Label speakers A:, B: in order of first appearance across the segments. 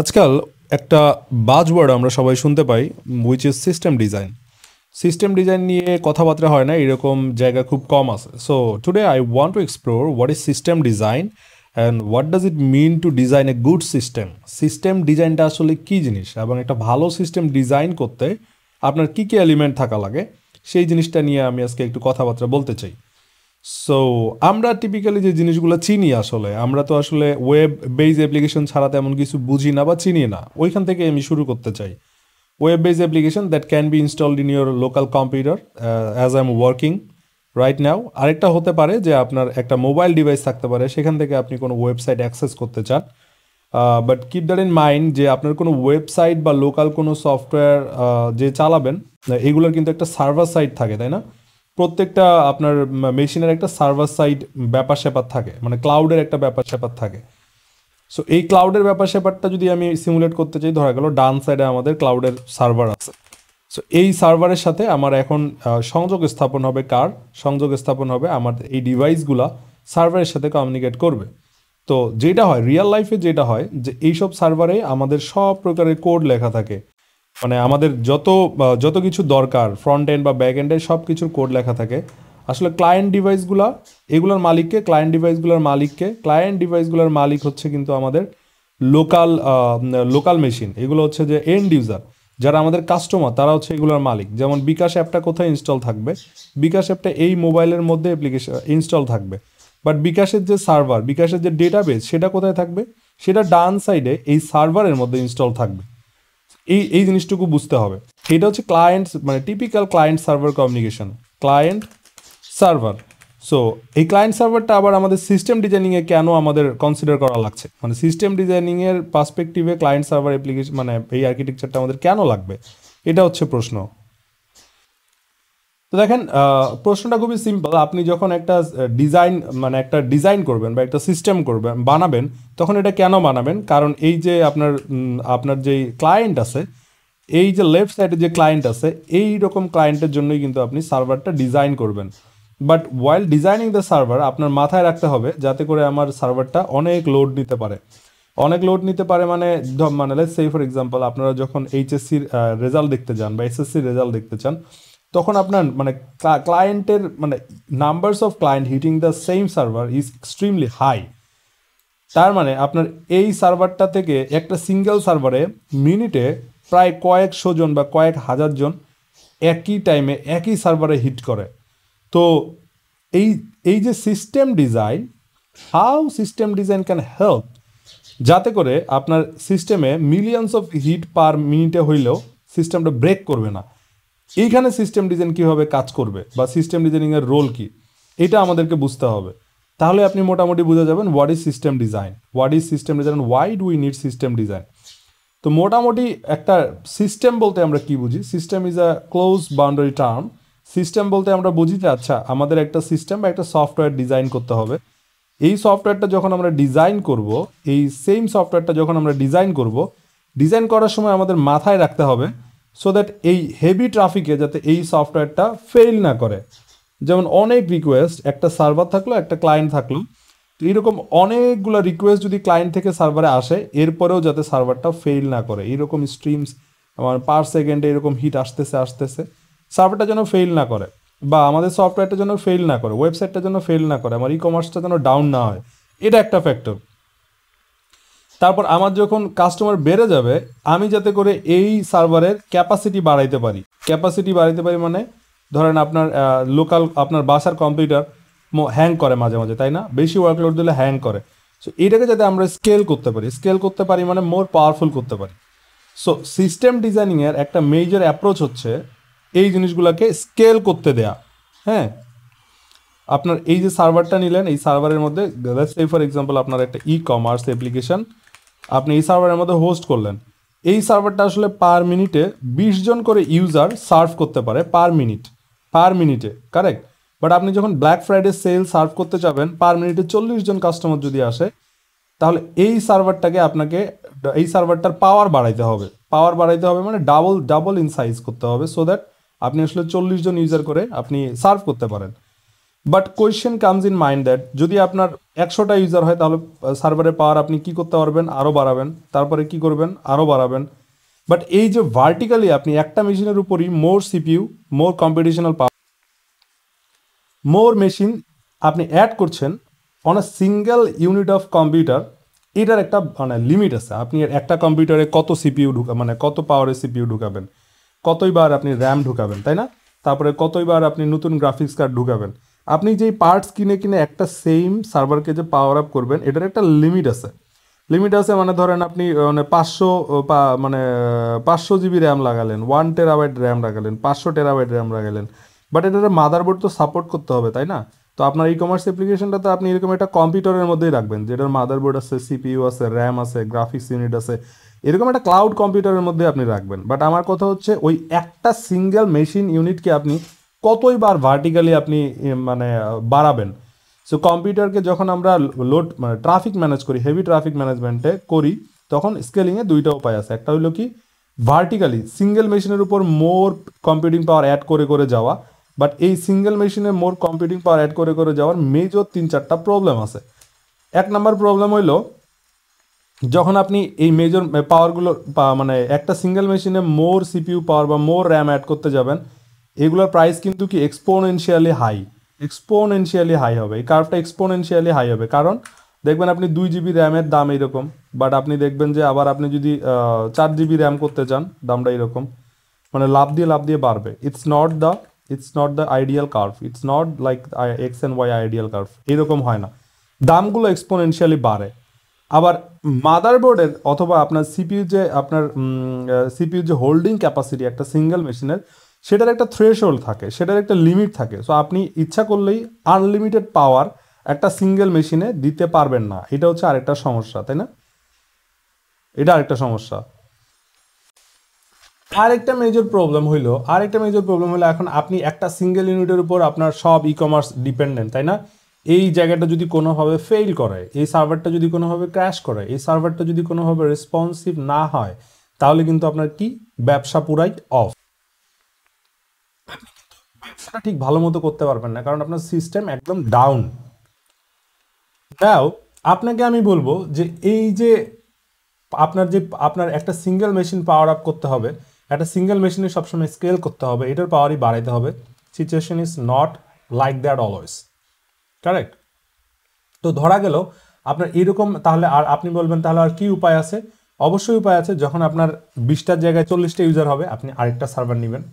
A: আজকাল একটা বাজওয়ার্ড আমরা সবাই শুনতে পাই, which is system design. System design নিয়ে কথাবার্তা হয় না, এরকম জায়গা খুব কম আছে। So today I want to explore what is system design and what does it mean to design a good system. System ডিজাইনটা আসলে কী জিনিস এবং একটা ভালো সিস্টেম ডিজাইন করতে আপনার কী কী এলিমেন্ট থাকা লাগে, সেই জিনিসটা নিয়ে আমি আজকে একটু কথাবার্তা বলতে চাই। সো আমরা টিপিক্যালি যে জিনিসগুলো চিনি, আসলে আমরা তো আসলে ওয়েব বেজ অ্যাপ্লিকেশন ছাড়া তেমন কিছু বুঝি না বা চিনি না, ওইখান থেকে আমি শুরু করতে চাই। Web based application that can be installed in your local computer as I am working right now. আরেকটা হতে পারে যে আপনার একটা মোবাইল ডিভাইস থাকতে পারে, সেখান থেকে আপনি কোনো ওয়েবসাইট অ্যাক্সেস করতে চান। But keep that in mind যে আপনার কোনো ওয়েবসাইট বা লোকাল কোনো সফটওয়্যার যে চালাবেন, এগুলোর কিন্তু একটা সার্ভার সাইট থাকে, তাই না? প্রত্যেকটা আপনার মেশিনের একটা সার্ভার সাইড ব্যাপার স্যাপার থাকে, মানে ক্লাউডের একটা ব্যাপার স্যাপার থাকে। সো এই ক্লাউডের ব্যাপার স্যাপারটা যদি আমি সিমুলেট করতে চাই, ধরা গেল ডান সাইডে আমাদের ক্লাউডের সার্ভার আছে। সো এই সার্ভারের সাথে আমার এখন সংযোগ স্থাপন হবে, সংযোগ স্থাপন হবে আমার এই ডিভাইসগুলা সার্ভারের সাথে কমিউনিকেট করবে। তো যেটা হয় রিয়েল লাইফে, যেটা হয় যে এইসব সার্ভারে আমাদের সব প্রকারের কোড লেখা থাকে, মানে আমাদের যত কিছু দরকার ফ্রন্ট এন্ড বা ব্যাক এন্ডে সব কিছুর কোড লেখা থাকে। আসলে ক্লায়েন্ট ডিভাইসগুলো, এগুলোর মালিককে, ক্লায়েন্ট ডিভাইসগুলোর মালিক হচ্ছে কিন্তু আমাদের লোকাল মেশিন। এগুলো হচ্ছে যে এন্ড ইউজার, যারা আমাদের কাস্টমার, তারা হচ্ছে এগুলোর মালিক। যেমন বিকাশ অ্যাপটা কোথায় ইনস্টল থাকবে? বিকাশ অ্যাপটা এই মোবাইলের মধ্যে অ্যাপ্লিকেশন ইনস্টল থাকবে। বাট বিকাশের যে সার্ভার, বিকাশের যে ডেটাবেস, সেটা কোথায় থাকবে? সেটা ডান সাইডে এই সার্ভারের মধ্যে ইনস্টল থাকবে। এই জিনিসটুকু বুঝতে হবে। এটা হচ্ছে ক্লায়েন্ট, মানে typical client server communication, client server. So এই ক্লায়েন্ট সার্ভারটা আবার আমাদের সিস্টেম ডিজাইনিংয়ে কেন আমাদের কনসিডার করা লাগছে, মানে সিস্টেম ডিজাইনিংয়ের পার্সপেক্টিভে ক্লায়েন্ট সার্ভার অ্যাপ্লিকেশন, মানে এই আর্কিটেকচারটা আমাদের কেন লাগবে, এটা হচ্ছে প্রশ্ন। তো দেখেন, প্রশ্নটা খুবই সিম্পল। আপনি যখন একটা ডিজাইন করবেন বা একটা সিস্টেম করবেন, বানাবেন, তখন এটা কেন বানাবেন? কারণ এই যে আপনার যেই ক্লায়েন্ট আছে, এই যে লেফট সাইডে যে ক্লায়েন্ট আছে, এই রকম ক্লায়েন্টের জন্যই কিন্তু আপনি সার্ভারটা ডিজাইন করবেন। But while designing the server, আপনার মাথায় রাখতে হবে যাতে করে আমার সার্ভারটা অনেক লোড নিতে পারে। মানে লেটস সে ফর এক্সাম্পল, আপনারা যখন এইচএসসির রেজাল্ট দেখতে যান বা এসএসসির রেজাল্ট দেখতে চান, তখন আপনার মানে ক্লায়েন্টের মানে numbers of client hitting the same server is extremely high. তার মানে আপনার এই সার্ভারটা থেকে একটা সিঙ্গেল সার্ভারে মিনিটে প্রায় কয়েকশো জন বা কয়েক হাজার জন একই টাইমে একই সার্ভারে হিট করে। তো এই এই যে system design, how system design can help, যাতে করে আপনার সিস্টেমে মিলিয়নস অফ হিট পার মিনিটে হইলেও সিস্টেমটা ব্রেক করবে না। এইখানে সিস্টেম ডিজাইন কীভাবে কাজ করবে বা সিস্টেম ডিজাইনিংয়ের রোল কী, এটা আমাদেরকে বুঝতে হবে। তাহলে আপনি মোটামুটি বুঝে যাবেন what is system design, why do we need system design. তো মোটামুটি একটা সিস্টেম বলতে আমরা কি বুঝি? System is a close boundary term. System বলতে আমরা বুঝি যে আচ্ছা, আমাদের একটা সিস্টেম বা একটা সফটওয়্যার ডিজাইন করতে হবে। এই সফটওয়্যারটা যখন আমরা ডিজাইন করব, এই সেম সফটওয়্যারটা যখন আমরা ডিজাইন করার সময় আমাদের মাথায় রাখতে হবে সো দ্যাট এই হেভি ট্রাফিকে যাতে এই সফটওয়্যারটা ফেল না করে। যেমন অনেক রিকোয়েস্ট, একটা সার্ভার থাকলো, একটা ক্লায়েন্ট থাকলো, তো এরকম অনেকগুলো রিকোয়েস্ট যদি ক্লায়েন্ট থেকে সার্ভারে আসে, এরপরেও যাতে সার্ভারটা ফেল না করে, এইরকম স্ট্রিমস আমার পার সেকেন্ডে এরকম হিট আসতেছে সার্ভারটা যেন ফেল না করে, বা আমাদের সফটওয়্যারটা যেন ফেল না করে, ওয়েবসাইটটা যেন ফেল না করে, আমার ই কমার্সটা যেন ডাউন না হয়, এটা একটা ফ্যাক্টর। তারপর আমার যখন কাস্টমার বেড়ে যাবে, আমি যাতে করে এই সার্ভারের ক্যাপাসিটি বাড়াইতে পারি মানে ধরেন আপনার আপনার বাসার কম্পিউটার হ্যাং করে মাঝে মাঝে, তাই না? বেশি ওয়ার্কলোড দিলে হ্যাং করে। সো এটাকে যাতে আমরা স্কেল করতে পারি মানে মোর পাওয়ারফুল করতে পারি। সো সিস্টেম ডিজাইনিংয়ের একটা মেজর অ্যাপ্রোচ হচ্ছে এই জিনিসগুলোকে স্কেল করতে দেয়া। হ্যাঁ, আপনার এই যে সার্ভারটা নিলেন, এই সার্ভারের মধ্যে লেটস সে ফর এক্সাম্পল আপনার একটা ই কমার্স অ্যাপ্লিকেশন আপনি এই সার্ভারের মধ্যে হোস্ট করলেন। এই সার্ভারটা আসলে পার মিনিটে 20 জন করে ইউজার সার্ভ করতে পারে পার মিনিটে, কারেক্ট। বাট আপনি যখন ব্ল্যাক ফ্রাইডে সেল সার্ভ করতে যাবেন, পার মিনিটে 40 জন কাস্টমার যদি আসে, তাহলে এই সার্ভারটার পাওয়ার বাড়াইতে হবে মানে ডাবল ইন সাইজ করতে হবে, সো দ্যাট আপনি আসলে 40 জন ইউজার করে আপনি সার্ভ করতে পারেন। But question comes in mind that যদি আপনার 100টা ইউজার হয় তাহলে সার্ভারের পাওয়ার আপনি কি করতে পারবেন, আরও বাড়াবেন, তারপরে কি করবেন, আরও বাড়াবেন। বাট এই যে ভার্টিক্যালি আপনি একটা মেশিনের উপরই মোর সিপিইউ, মোর কম্পিটিশনাল পাওয়ার, মোর মেশিন আপনি অ্যাড করছেন on a single unit of computer, এটার একটা মানে লিমিট আছে। আপনি একটা কম্পিউটারে কত সিপিইউ মানে কত পাওয়ারের সিপিইউ ঢুকাবেন, কতইবার আপনি র্যাম ঢুকাবেন, তাই না? তারপরে কতইবার আপনি নতুন গ্রাফিক্স কার্ড ঢুকাবেন। আপনি যেই পার্টস কিনে কিনে একটা সেম সার্ভারকে যে পাওয়ার আপ করবেন, এটার একটা লিমিট আছে। লিমিট আছে মানে ধরেন আপনি মানে 500 জিবি র্যাম লাগালেন, 1 টেরাবাইট র্যাম লাগালেন, 500 টেরাবাইট র্যাম লাগালেন, বাট এটার মাদারবোর্ড তো সাপোর্ট করতে হবে, তাই না? তো আপনার ই কমার্স অ্যাপ্লিকেশনটা তো আপনি এরকম একটা কম্পিউটারের মধ্যেই রাখবেন, যেটার মাদারবোর্ড আছে, সিপিইউ আছে, র্যাম আছে, গ্রাফিক্স ইউনিট আছে, এরকম একটা ক্লাউড কম্পিউটারের মধ্যে আপনি রাখবেন। বাট আমার কথা হচ্ছে ওই একটা সিঙ্গেল মেশিন ইউনিটকে আপনি কতইবার ভার্টিক্যালি আপনি মানে বাড়াবেন। সো কম্পিউটারকে যখন আমরা লোড মানে ট্রাফিক ম্যানেজ করি, হেভি ট্রাফিক ম্যানেজমেন্টে করি, তখন স্কেলিংয়ে দুইটা উপায় আছে। একটা হলো কি ভার্টিক্যালি সিঙ্গেল মেশিনের উপর মোর কম্পিউটিং পাওয়ার অ্যাড করে করে যাওয়া। বাট এই সিঙ্গেল মেশিনে মোর কম্পিউটিং পাওয়ার অ্যাড করে করে যাওয়ার মেজর 3-4টা প্রবলেম আছে। 1 নম্বর প্রবলেম হইলো যখন আপনি এই মেজর পাওয়ারগুলো মানে একটা সিঙ্গেল মেশিনে মোর সিপিইউ পাওয়ার বা মোর র্যাম অ্যাড করতে যাবেন, এগুলোর প্রাইস কিন্তু কি এক্সপোনেনশিয়ালি হাই হবে। এই কার্ভটা এক্সপোনেনশিয়ালি হাই হবে, কারণ দেখবেন আপনি 2 জিবি র্যামের দাম এইরকম, বাট আপনি দেখবেন যে আবার আপনি যদি 4 জিবি র্যাম করতে চান, দামটা এরকম, মানে লাভ দিয়ে বাড়বে। It's not the ideal curve, it's not like x and y ideal curve, এরকম হয় না, দামগুলো এক্সপোনেনশিয়ালি বাড়ে। আবার মাদারবোর্ডের অথবা আপনার সিপিইউ যে হোল্ডিং ক্যাপাসিটি একটা সিঙ্গেল মেশিনের, সেটার একটা থ্রেশহোল্ড থাকে, সেটার একটা লিমিট থাকে। সো আপনি ইচ্ছা করলেই আনলিমিটেড পাওয়ার একটা সিঙ্গেল মেশিনে দিতে পারবেন না। এটা হচ্ছে আরেকটা সমস্যা, তাই না? এটা আরেকটা সমস্যা। আরেকটা মেজর প্রবলেম হলো এখন আপনি একটা সিঙ্গেল ইউনিটের উপর আপনার সব ই কমার্স ডিপেন্ডেন্ট, তাই না? এই জায়গাটা যদি কোনোভাবে ফেইল করে, এই সার্ভারটা যদি কোনোভাবে ক্র্যাশ করে, এই সার্ভারটা যদি কোনোভাবে রেসপন্সিভ না হয়, তাহলে কিন্তু আপনার কি ব্যবসা পুরাই অফ। ব্যবসাটা ঠিক ভালো মতো করতে পারবেন না, কারণ আপনার সিস্টেম একদম ডাউন। নাও আপনাকে আমি বলবো যে এই যে আপনার একটা সিঙ্গেল মেশিন পাওয়ার আপ করতে হবে, একটা সিঙ্গেল মেশিনে সবসময় স্কেল করতে হবে, এটার পাওয়ারই বাড়াইতে হবে। Situation is not like that always, correct? তো ধরা গেল আপনার এরকম, তাহলে আর আপনি বলবেন তাহলে আর কি উপায় আছে? অবশ্যই উপায় আছে। যখন আপনার 20টার জায়গায় 40টা ইউজার হবে, আপনি আরেকটা সার্ভার নেবেন।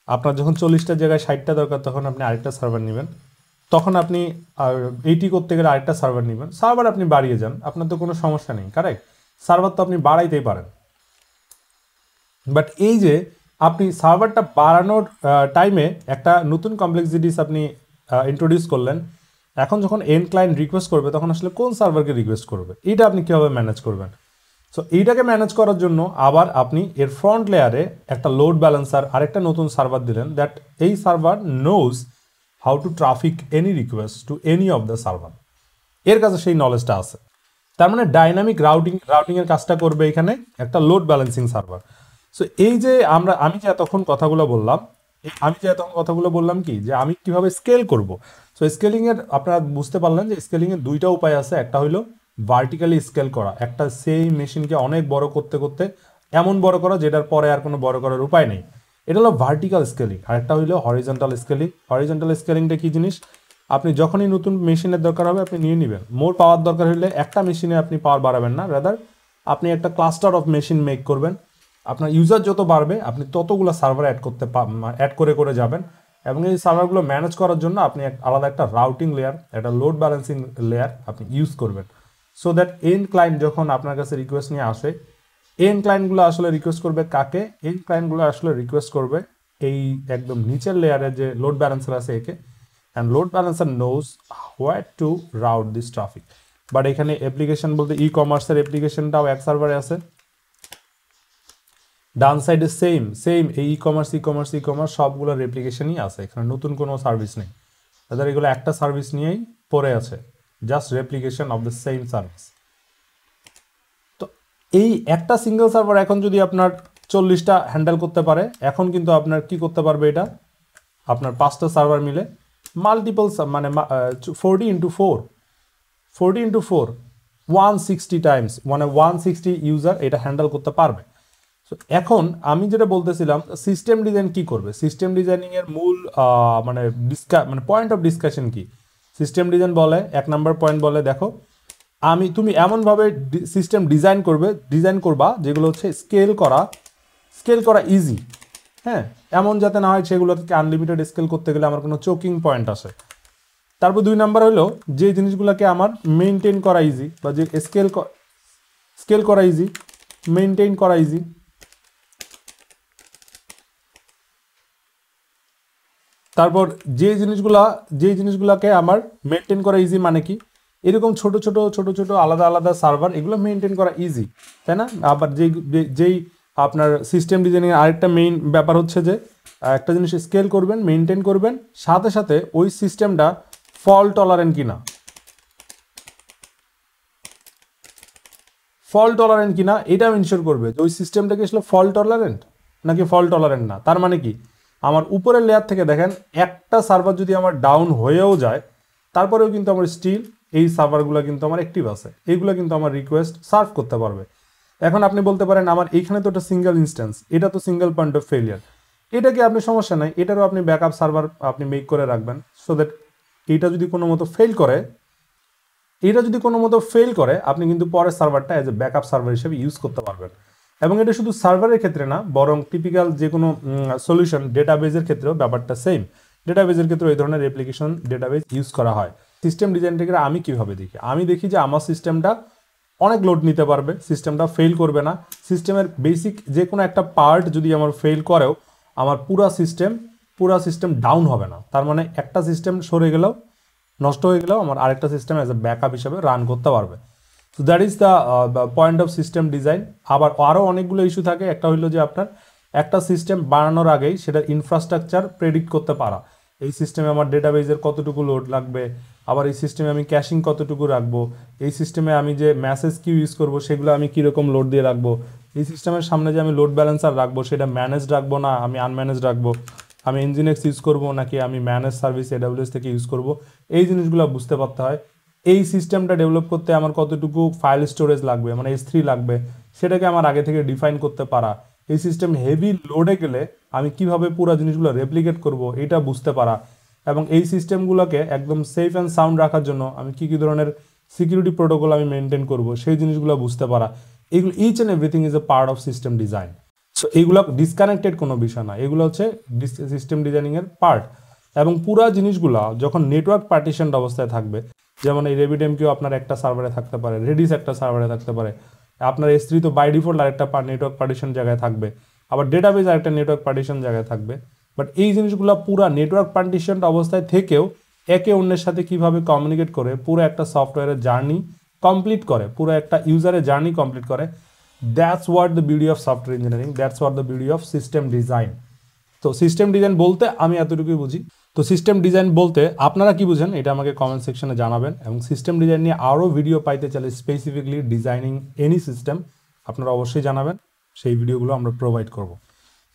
A: আপনার যখন 40টার জায়গায় 60টা দরকার, তখন আপনি আরেকটা সার্ভার নেবেন। তখন আপনি আর 80 করতে গেলে আরেকটা সার্ভার নেবেন। সার্ভার আপনি বাড়িয়ে যান, আপনার তো কোনো সমস্যা নেই, কারেক্ট? সার্ভার তো আপনি বাড়াইতেই পারেন। বাট এই যে আপনি সার্ভারটা বাড়ানোর টাইমে একটা নতুন কমপ্লেক্সিটিস আপনি ইন্ট্রোডিউস করলেন। এখন যখন এন্ড ক্লায়েন্ট রিকোয়েস্ট করবে, তখন আসলে কোন সার্ভারকে রিকোয়েস্ট করবে, এটা আপনি কীভাবে ম্যানেজ করবেন? সো এইটাকে ম্যানেজ করার জন্য আবার আপনি এর ফ্রন্ট লেয়ারে একটা লোড ব্যালেন্সার আরেকটা নতুন সার্ভার দিলেন, দ্যাট এই server knows how to traffic any request to any of the server. এর কাছে সেই নলেজটা আছে। তার মানে ডাইনামিক রাউটিংয়ের কাজটা করবে এখানে একটা লোড ব্যালেন্সিং সার্ভার। সো এই যে আমি যে এতক্ষণ কথাগুলো বললাম কি যে আমি কিভাবে স্কেল করব। সো স্কেলিংয়ের আপনারা বুঝতে পারলেন যে স্কেলিংয়ের দুইটা উপায় আছে। একটা হলো ভার্টিক্যালি স্কেল করা, একটা সেই মেশিনকে অনেক বড় করতে করতে এমন বড় করা যেটার পরে আর কোনো বড় করার উপায় নেই, এটা হলো ভার্টিক্যাল স্কেলিং। আরেকটা হলো হরিজন্টাল স্কেলিং। হরিজন্টাল স্কেলিংটা কি জিনিস? আপনি যখনই নতুন মেশিনের দরকার হবে আপনি নিয়ে নেবেন। মোর পাওয়ার দরকার হলে একটা মেশিনে আপনি পাওয়ার বাড়াবেন না, রাদার আপনি একটা ক্লাস্টার অফ মেশিন মেক করবেন। আপনার ইউজার যত বাড়বে আপনি ততগুলো সার্ভার অ্যাড করে করে যাবেন, এবং এই সার্ভারগুলো ম্যানেজ করার জন্য আপনি আলাদা একটা রাউটিং লেয়ার, একটা লোড ব্যালেন্সিং লেয়ার আপনি ইউজ করবেন। সো দ্যাট এন্ড ক্লায়েন্ট যখন আপনার কাছে রিকোয়েস্ট নিয়ে আসে, এন্ড ক্লায়েন্টগুলো আসলে রিকোয়েস্ট করবে কাকে? এন্ড ক্লায়েন্টগুলো আসলে রিকোয়েস্ট করবে এই একদম নিচের লেয়ারে যে লোড ব্যালেন্সার আছে একে, and load balancer knows where to route this traffic. But এখানে অ্যাপ্লিকেশন বলতে ই কমার্সের অ্যাপ্লিকেশনটাও এক সার্ভারে আছে, ডান সাইডে সেম এই ই কমার্স সবগুলোর অ্যাপ্লিকেশনই আছে, এখানে নতুন কোনো সার্ভিস নেই। তাদের এগুলো একটা সার্ভিস নিয়েই পড়ে আছে, just replication of the same service. তো এই একটা সিঙ্গেল সার্ভার এখন যদি আপনার 40টা হ্যান্ডেল করতে পারে, এখন কিন্তু আপনার কি করতে পারবে? এটা আপনার 5টা সার্ভার মিলে মাল্টিপল মানে 40 ইন্টু 4 40 ইন্টু 4 160 টাইমস, মানে 160 ইউজার এটা হ্যান্ডেল করতে পারবে। সো এখন আমি যেটা বলতেছিলাম সিস্টেম ডিজাইন কি করবে, সিস্টেম ডিজাইনিং এর মূল মানে পয়েন্ট অফ ডিসকাশন কি। সিস্টেম ডিজাইন বলে 1 নাম্বার পয়েন্ট বলে দেখো তুমি এমনভাবে সিস্টেম ডিজাইন করবা যেগুলো হচ্ছে স্কেল করা ইজি, হ্যাঁ, এমন যাতে না হয় সেগুলোকে আনলিমিটেড স্কেল করতে গেলে আমার কোনো চোকিং পয়েন্ট আসে। তারপর 2 নাম্বার হলো যে জিনিসগুলোকে আমার মেনটেন করা ইজি, বা যে স্কেল করা ইজি, মেনটেন করা ইজি। তারপর যে জিনিসগুলোকে আমার মেনটেন করা ইজি মানে কি, এরকম ছোট ছোট আলাদা আলাদা সার্ভার, এগুলো মেনটেন করা ইজি, তাই না? আবার যেই আপনার সিস্টেম ডিজাইনিং আরেকটা মেইন ব্যাপার হচ্ছে যে একটা জিনিস স্কেল করবেন, মেনটেন করবেন, সাথে সাথে ওই সিস্টেমটা ফল্ট টলারেন্ট কিনা এটাও ইনশিওর করবে যে ওই সিস্টেমটা কি আসলে ফল্ট টলারেন্ট নাকি ফল্ট টলারেন্ট না। তার মানে কি, আমার উপরের লেয়ার থেকে দেখেন একটা সার্ভার যদি আমার ডাউন হয়েও যায়, তারপরেও কিন্তু আমার স্টিল এই সার্ভারগুলো কিন্তু আমার অ্যাক্টিভ আছে, এইগুলো কিন্তু আমার রিকোয়েস্ট সার্ভ করতে পারবে। এখন আপনি বলতে পারেন আমার এইখানে তো একটা সিঙ্গেল ইনস্ট্যান্স, এটা তো সিঙ্গেল পয়েন্ট অফ ফেলিয়ার, এটা কি আপনি সমস্যা নাই, এটারও আপনি ব্যাকআপ সার্ভার আপনি মেক করে রাখবেন, সো দ্যাট এটা যদি কোনো মতো ফেল করে আপনি কিন্তু পরের সার্ভারটা এজ এ ব্যাকআপ সার্ভার হিসেবে ইউজ করতে পারবেন। এবং এটা শুধু সার্ভারের ক্ষেত্রে না, বরং টিপিক্যাল যে কোনো সলিউশন ডেটাবেজের ক্ষেত্রেও ব্যাপারটা সেম। ডেটাবেজের ক্ষেত্রে এই ধরনের অ্যাপ্লিকেশন ডেটাবেজ ইউজ করা হয়। সিস্টেম ডিজাইন থেকে আমি কিভাবে দেখি, আমি দেখি যে আমার সিস্টেমটা অনেক লোড নিতে পারবে, সিস্টেমটা ফেল করবে না, সিস্টেমের বেসিক যে কোনো একটা পার্ট যদি আমার ফেল করেও আমার পুরা সিস্টেম ডাউন হবে না। তার মানে একটা সিস্টেম সরে গেলেও, নষ্ট হয়ে গেলেও আমার আরেকটা সিস্টেম অ্যাজ এ ব্যাকআপ হিসেবে রান করতে পারবে। So that is the point of system design. আবার আরও অনেকগুলো ইস্যু থাকে। একটা হলো যে আপনার একটা সিস্টেম বানানোর আগেই সেটার ইনফ্রাস্ট্রাকচার প্রেডিক্ট করতে পারা, এই সিস্টেমে আমার ডেটাবেজের কতটুকু লোড লাগবে, আবার এই সিস্টেমে আমি ক্যাশিং কতটুকু রাখবো, এই সিস্টেমে আমি যে মেসেজ কিউ ইউজ করবো সেগুলো আমি কীরকম লোড দিয়ে রাখবো, এই সিস্টেমের সামনে যে আমি লোড ব্যালেন্সার রাখবো সেটা ম্যানেজ রাখবো না আমি আনম্যানেজ রাখবো, আমি ইঞ্জিনেক্স ইউজ করবো নাকি আমি ম্যানেজ সার্ভিস AWS থেকে ইউজ করবো, এই জিনিসগুলো বুঝতে পারতে হয়। এই সিস্টেমটা ডেভেলপ করতে আমার কতটুকু ফাইল স্টোরেজ লাগবে, মানে S3 লাগবে, সেটাকে আমার আগে থেকে ডিফাইন করতে পারা, এই সিস্টেম হেভি লোডে গেলে আমি কিভাবে পুরো জিনিসগুলো রেপ্লিকেট করব এটা বুঝতে পারা, এবং এই সিস্টেমগুলোকে একদম সেফ অ্যান্ড সাউন্ড রাখার জন্য আমি কী ধরনের সিকিউরিটি প্রোটোকল আমি মেনটেন করব সেই জিনিসগুলো বুঝতে পারা, এগুলো each and everything is a part of system design. So এইগুলো ডিসকানেক্টেড কোনো বিষয় না, এগুলো হচ্ছে সিস্টেম ডিজাইনিংয়ের পার্ট। এবং পুরা জিনিসগুলো যখন নেটওয়ার্ক পার্টিশনড অবস্থায় থাকবে, যেমন এই RabbitMQ আপনার একটা সার্ভারে থাকতে পারে, Redis একটা সার্ভারে থাকতে পারে, আপনার S3 তো বাই ডিফল্ট আরেকটা নেটওয়ার্ক পার্টিশন জায়গায় থাকবে, আবার ডেটাবেজ আরেকটা নেটওয়ার্ক পার্টিশন জায়গায় থাকবে। বাট এই জিনিসগুলো পুরো নেটওয়ার্ক পার্টিশন অবস্থায় থেকেও একে অন্যের সাথে কিভাবে কমিউনিকেট করে পুরো একটা সফটওয়্যারের জার্নি কমপ্লিট করে, পুরো একটা ইউজারের জার্নি কমপ্লিট করে, that's what the beauty of software engineering, that's what the beauty of system design. তো সিস্টেম ডিজাইন বলতে আমি এতটুকুই বুঝি। তো সিস্টেম ডিজাইন বলতে আপনারা কি বুঝেন এটা আমাকে কমেন্ট সেকশনে জানাবেন, এবং সিস্টেম ডিজাইন নিয়ে আরও ভিডিও পাইতে চাইলে স্পেসিফিকলি ডিজাইনিং এনি সিস্টেম আপনারা অবশ্যই জানাবেন, সেই ভিডিওগুলো আমরা প্রোভাইড করব।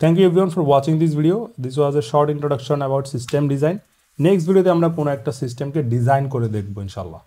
A: Thank you everyone for watching this video. This was a short introduction about system design. Next ভিডিওতে আমরা কোনো একটা সিস্টেমকে ডিজাইন করে দেখবো ইনশাল্লাহ।